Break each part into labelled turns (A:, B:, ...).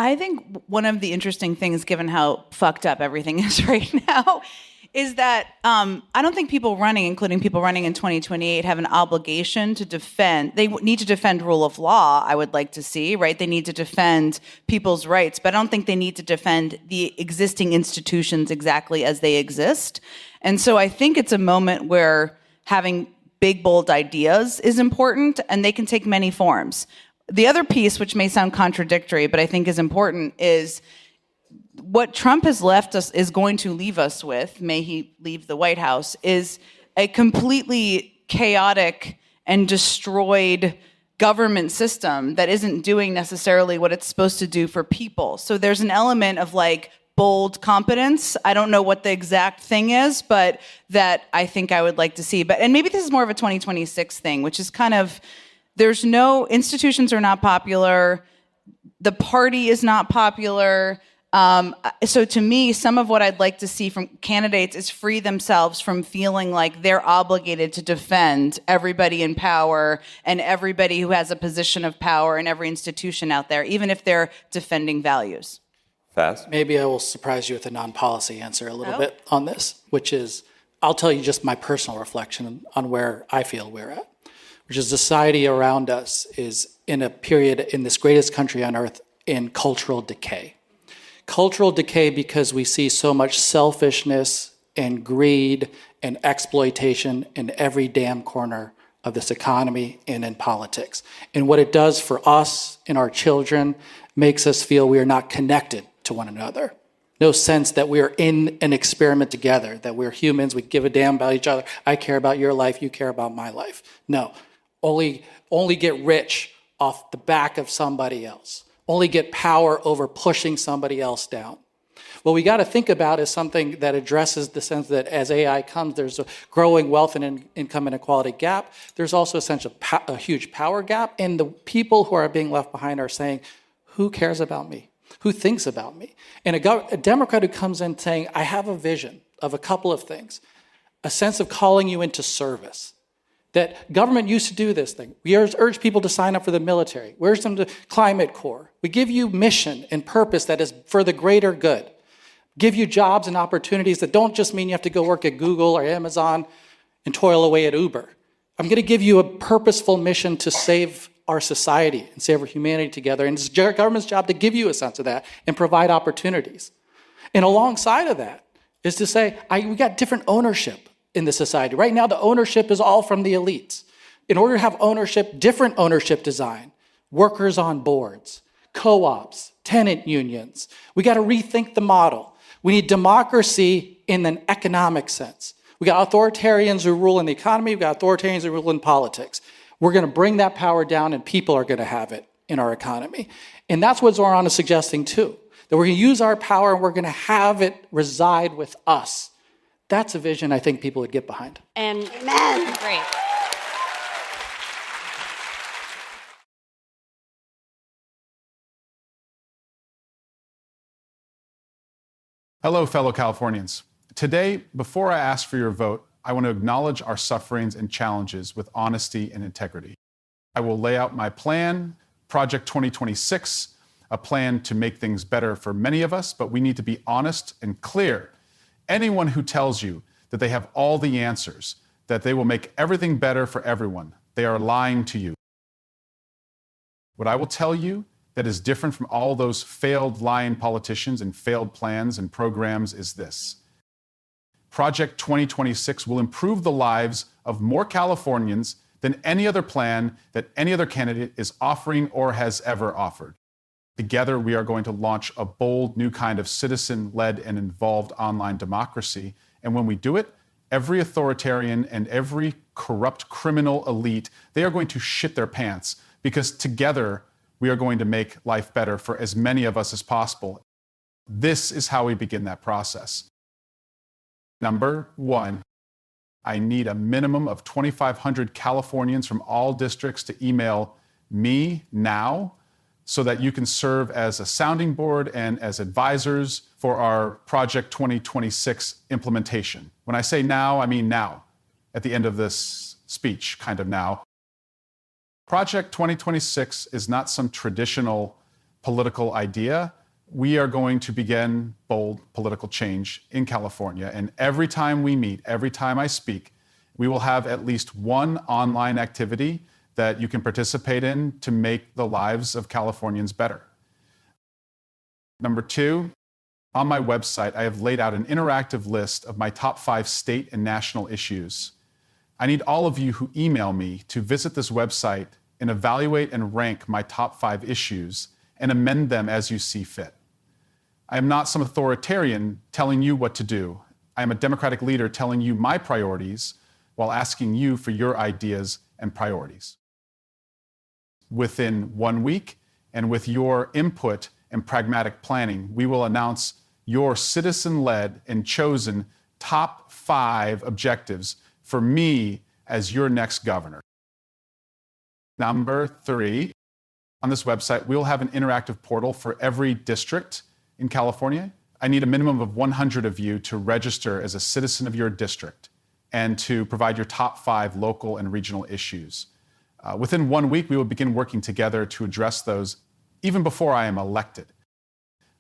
A: I think one of the interesting things, given how fucked up everything is right now, is that I don't think people running, including people running in 2028, have an obligation to defend. They need to defend rule of law, I would like to see, right? They need to defend people's rights, but I don't think they need to defend the existing institutions exactly as they exist. And so I think it's a moment where having big, bold ideas is important, and they can take many forms. The other piece, which may sound contradictory, but I think is important, is what Trump has left us, is going to leave us with, may he leave the White House, is a completely chaotic and destroyed government system that isn't doing necessarily what it's supposed to do for people. So there's an element of like bold competence. I don't know what the exact thing is, but that I think I would like to see. And maybe this is more of a 2026 thing, which is kind of, there's no, institutions are not popular, the party is not popular. So to me, some of what I'd like to see from candidates is free themselves from feeling like they're obligated to defend everybody in power and everybody who has a position of power in every institution out there, even if they're defending values.
B: Fast.
C: Maybe I will surprise you with a non-policy answer a little bit on this, which is, I'll tell you just my personal reflection on where I feel we're at, which is society around us is in a period in this greatest country on earth in cultural decay. Cultural decay because we see so much selfishness and greed and exploitation in every damn corner of this economy and in politics. And what it does for us and our children makes us feel we are not connected to one another. No sense that we are in an experiment together, that we're humans, we give a damn about each other. I care about your life, you care about my life. No, only get rich off the back of somebody else. Only get power over pushing somebody else down. What we got to think about is something that addresses the sense that as AI comes, there's a growing wealth and income inequality gap. There's also essentially a huge power gap. And the people who are being left behind are saying, who cares about me? Who thinks about me? And a Democrat who comes in saying, I have a vision of a couple of things, a sense of calling you into service. That government used to do this thing. We urge people to sign up for the military. We urge them to climate corps. We give you mission and purpose that is for the greater good. Give you jobs and opportunities that don't just mean you have to go work at Google or Amazon and toil away at Uber. I'm going to give you a purposeful mission to save our society and save our humanity together. And it's the government's job to give you a sense of that and provide opportunities. And alongside of that is to say, we got different ownership in the society. Right now, the ownership is all from the elites. In order to have ownership, different ownership design, workers on boards, co-ops, tenant unions. We got to rethink the model. We need democracy in an economic sense. We got authoritarians who rule in the economy. We got authoritarians who rule in politics. We're going to bring that power down, and people are going to have it in our economy. And that's what Zoran is suggesting too, that we're going to use our power and we're going to have it reside with us. That's a vision I think people would get behind.
D: And amen. Great.
E: Hello, fellow Californians. Today, before I ask for your vote, I want to acknowledge our sufferings and challenges with honesty and integrity. I will lay out my plan, Project 2026, a plan to make things better for many of us, but we need to be honest and clear. Anyone who tells you that they have all the answers, that they will make everything better for everyone, they are lying to you. What I will tell you that is different from all those failed lying politicians and failed plans and programs is this. Project 2026 will improve the lives of more Californians than any other plan that any other candidate is offering or has ever offered. Together, we are going to launch a bold new kind of citizen-led and involved online democracy. And when we do it, every authoritarian and every corrupt criminal elite, they are going to shit their pants, because together we are going to make life better for as many of us as possible. This is how we begin that process. Number one, I need a minimum of 2,500 Californians from all districts to email me now, so that you can serve as a sounding board and as advisors for our Project 2026 implementation. When I say now, I mean now, at the end of this speech, kind of now. Project 2026 is not some traditional political idea, we are going to begin bold political change in California. And every time we meet, every time I speak, we will have at least one online activity that you can participate in to make the lives of Californians better. Number two, on my website, I have laid out an interactive list of my top 5 state and national issues. I need all of you who email me to visit this website and evaluate and rank my top 5 issues and amend them as you see fit. I am not some authoritarian telling you what to do. I am a democratic leader telling you my priorities while asking you for your ideas and priorities. Within 1 week, and with your input and pragmatic planning, we will announce your citizen-led and chosen top 5 objectives for me as your next governor. Number 3, on this website, we'll have an interactive portal for every district in California. I need a minimum of 100 of you to register as a citizen of your district and to provide your top 5 local and regional issues. Within 1 week, we will begin working together to address those even before I am elected.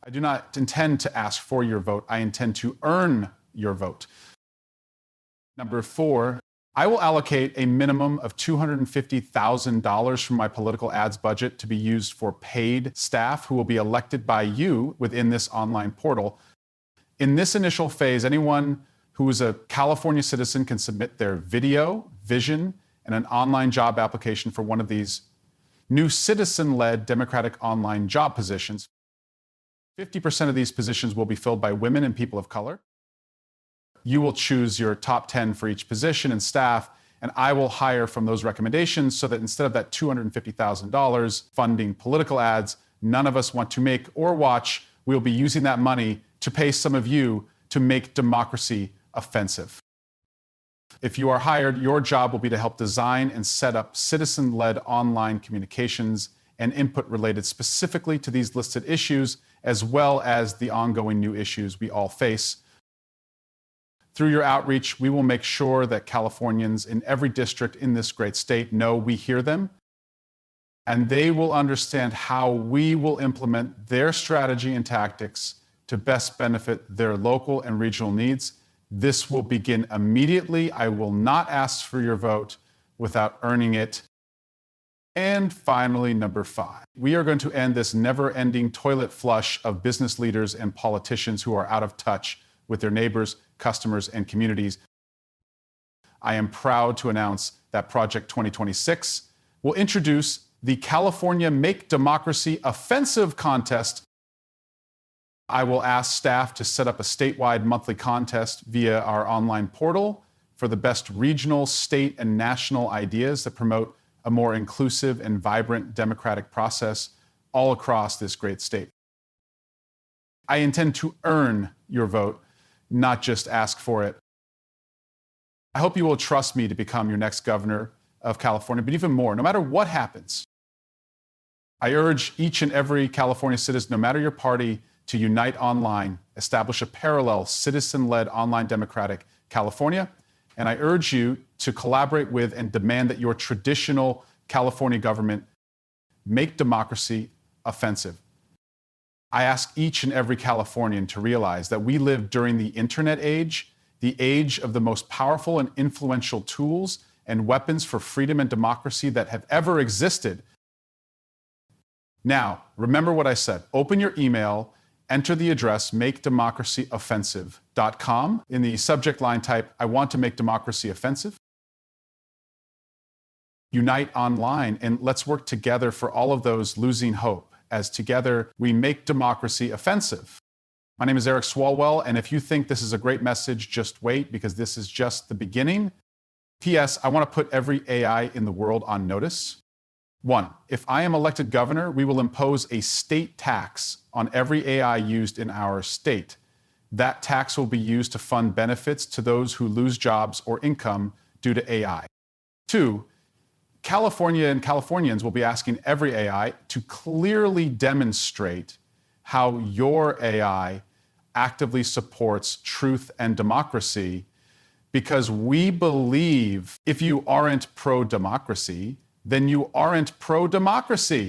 E: I do not intend to ask for your vote. I intend to earn your vote. Number 4, I will allocate a minimum of $250,000 from my political ads budget to be used for paid staff who will be elected by you within this online portal. In this initial phase, anyone who is a California citizen can submit their video, vision, and an online job application for one of these new citizen-led democratic online job positions. 50% of these positions will be filled by women and people of color. You will choose your top 10 for each position and staff, and I will hire from those recommendations so that instead of that $250,000 funding political ads none of us want to make or watch, we'll be using that money to pay some of you to make democracy offensive. If you are hired, your job will be to help design and set up citizen-led online communications and input related specifically to these listed issues, as well as the ongoing new issues we all face. Through your outreach, we will make sure that Californians in every district in this great state know we hear them, and they will understand how we will implement their strategy and tactics to best benefit their local and regional needs. This will begin immediately. I will not ask for your vote without earning it. And finally, number 5, we are going to end this never-ending toilet flush of business leaders and politicians who are out of touch with their neighbors, customers, and communities. I am proud to announce that Project 2026 will introduce the California Make Democracy Offensive Contest. I will ask staff to set up a statewide monthly contest via our online portal for the best regional, state, and national ideas that promote a more inclusive and vibrant democratic process all across this great state. I intend to earn your vote, not just ask for it. I hope you will trust me to become your next governor of California, but even more, no matter what happens, I urge each and every California citizen, no matter your party, to unite online, establish a parallel citizen-led online democratic California, and I urge you to collaborate with and demand that your traditional California government make democracy offensive. I ask each and every Californian to realize that we live during the internet age, the age of the most powerful and influential tools and weapons for freedom and democracy that have ever existed. Now, remember what I said. Open your email, enter the address makedemocracyoffensive.com. In the subject line, type, I want to make democracy offensive. Unite online, and let's work together for all of those losing hope, as together we make democracy offensive. My name is Eric Swalwell, and if you think this is a great message, just wait, because this is just the beginning. P.S. I want to put every AI in the world on notice. 1, if I am elected governor, we will impose a state tax on every AI used in our state. That tax will be used to fund benefits to those who lose jobs or income due to AI. 2, California and Californians will be asking every AI to clearly demonstrate how your AI actively supports truth and democracy, because we believe if you aren't pro-democracy, then you aren't pro-democracy.